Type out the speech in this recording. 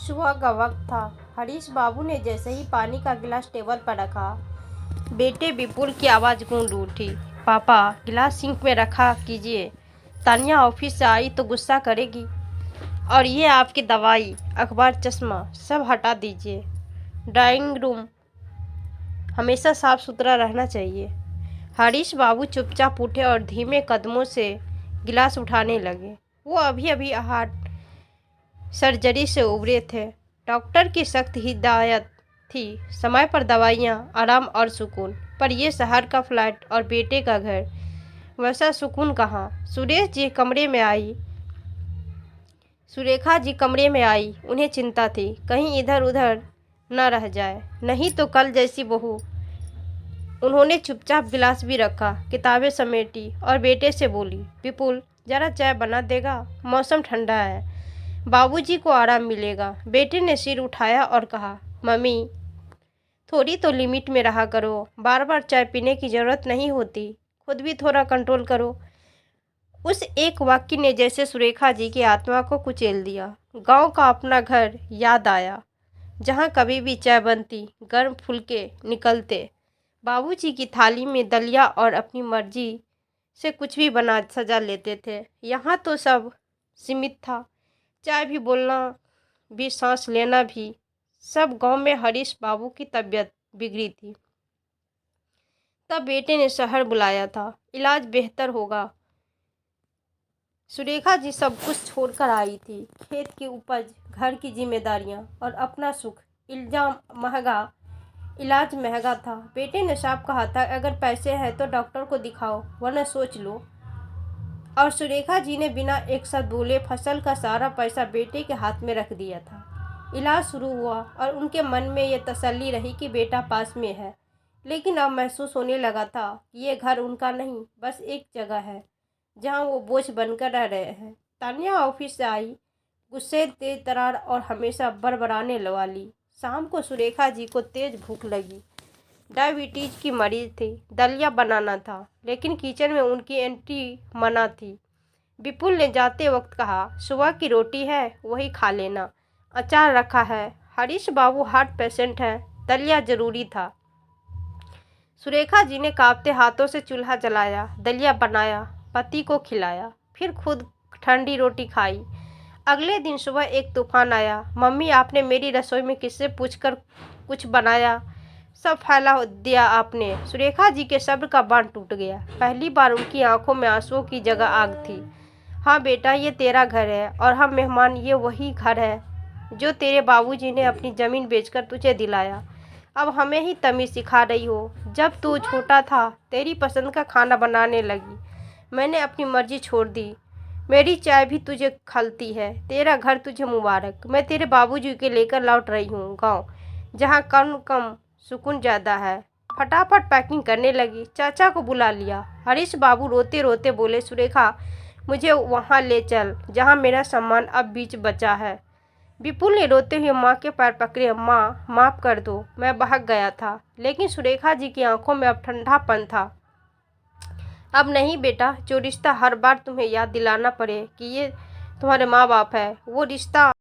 सुबह का वक्त था। हरीश बाबू ने जैसे ही पानी का गिलास टेबल पर रखा, बेटे विपुल की आवाज़ गूंज उठी। पापा, गिलास सिंक में रखा कीजिए। तानिया ऑफिस से आई तो गुस्सा करेगी। और ये आपकी दवाई, अखबार, चश्मा सब हटा दीजिए। ड्राइंग रूम हमेशा साफ सुथरा रहना चाहिए। हरीश बाबू चुपचाप उठे और धीमे कदमों से गिलास उठाने लगे। वो अभी अभी हार्ट सर्जरी से उबरे थे। डॉक्टर की सख्त हिदायत थी, समय पर दवाइयाँ, आराम और सुकून। पर ये शहर का फ्लैट और बेटे का घर, वैसा सुकून कहाँ। सुरेखा जी कमरे में आई। उन्हें चिंता थी, कहीं इधर उधर न रह जाए, नहीं तो कल जैसी बहू। उन्होंने चुपचाप गिलास भी रखा, किताबें समेटी और बेटे से बोली, विपुल, जरा चाय बना देगा? मौसम ठंडा है, बाबूजी को आराम मिलेगा। बेटे ने सिर उठाया और कहा, मम्मी, थोड़ी तो लिमिट में रहा करो। बार बार चाय पीने की ज़रूरत नहीं होती, खुद भी थोड़ा कंट्रोल करो। उस एक वाक्य ने जैसे सुरेखा जी की आत्मा को कुचल दिया। गांव का अपना घर याद आया, जहां कभी भी चाय बनती, गर्म फुलके निकलते, बाबूजी की थाली में दलिया और अपनी मर्जी से कुछ भी बना सजा लेते थे। यहाँ तो सब सीमित था, चाय भी, बोलना भी, सांस लेना भी। सब गांव में हरीश बाबू की तबीयत बिगड़ी थी, तब बेटे ने शहर बुलाया था, इलाज बेहतर होगा। सुरेखा जी सब कुछ छोड़कर आई थी, खेत की उपज, घर की जिम्मेदारियां और अपना सुख। इलाज महंगा था। बेटे ने साफ कहा था, अगर पैसे हैं तो डॉक्टर को दिखाओ, वरना सोच लो। और सुरेखा जी ने बिना एक शब्द बोले फसल का सारा पैसा बेटे के हाथ में रख दिया था। इलाज शुरू हुआ और उनके मन में ये तसल्ली रही कि बेटा पास में है। लेकिन अब महसूस होने लगा था कि ये घर उनका नहीं, बस एक जगह है जहाँ वो बोझ बनकर रह रहे हैं। तानिया ऑफिस से आई, गुस्से, तेज तरार और हमेशा बड़बड़ाने वाली। शाम को सुरेखा जी को तेज भूख लगी। डायबिटीज की मरीज थी, दलिया बनाना था, लेकिन किचन में उनकी एंट्री मना थी। विपुल ने जाते वक्त कहा, सुबह की रोटी है, वही खा लेना, अचार रखा है। हरीश बाबू हार्ट पेशेंट हैं, दलिया जरूरी था। सुरेखा जी ने कांपते हाथों से चूल्हा जलाया, दलिया बनाया, पति को खिलाया, फिर खुद ठंडी रोटी खाई। अगले दिन सुबह एक तूफान आया। मम्मी, आपने मेरी रसोई में किससे पूछकर कुछ बनाया? सब फैला दिया आपने। सुरेखा जी के सब्र का बांध टूट गया। पहली बार उनकी आंखों में आंसुओं की जगह आग थी। हाँ बेटा, ये तेरा घर है और हम मेहमान। ये वही घर है जो तेरे बाबूजी ने अपनी ज़मीन बेचकर तुझे दिलाया। अब हमें ही तमीज़ सिखा रही हो। जब तू छोटा था, तेरी पसंद का खाना बनाने लगी, मैंने अपनी मर्जी छोड़ दी। मेरी चाय भी तुझे खलती है। तेरा घर तुझे मुबारक। मैं तेरे बाबूजी के लेकर लौट रही हूँ गांव, जहाँ कम सुकून ज़्यादा है। फटाफट पैकिंग करने लगी, चाचा को बुला लिया। हरीश बाबू रोते रोते बोले, सुरेखा, मुझे वहाँ ले चल जहाँ मेरा सम्मान अब बीच बचा है। विपुल ने रोते हुए माँ के पैर पकड़े। माँ, माफ़ कर दो, मैं बहक गया था। लेकिन सुरेखा जी की आंखों में अब ठंडापन था। अब नहीं बेटा, जो रिश्ता हर बार तुम्हें याद दिलाना पड़े कि ये तुम्हारे माँ बाप है, वो रिश्ता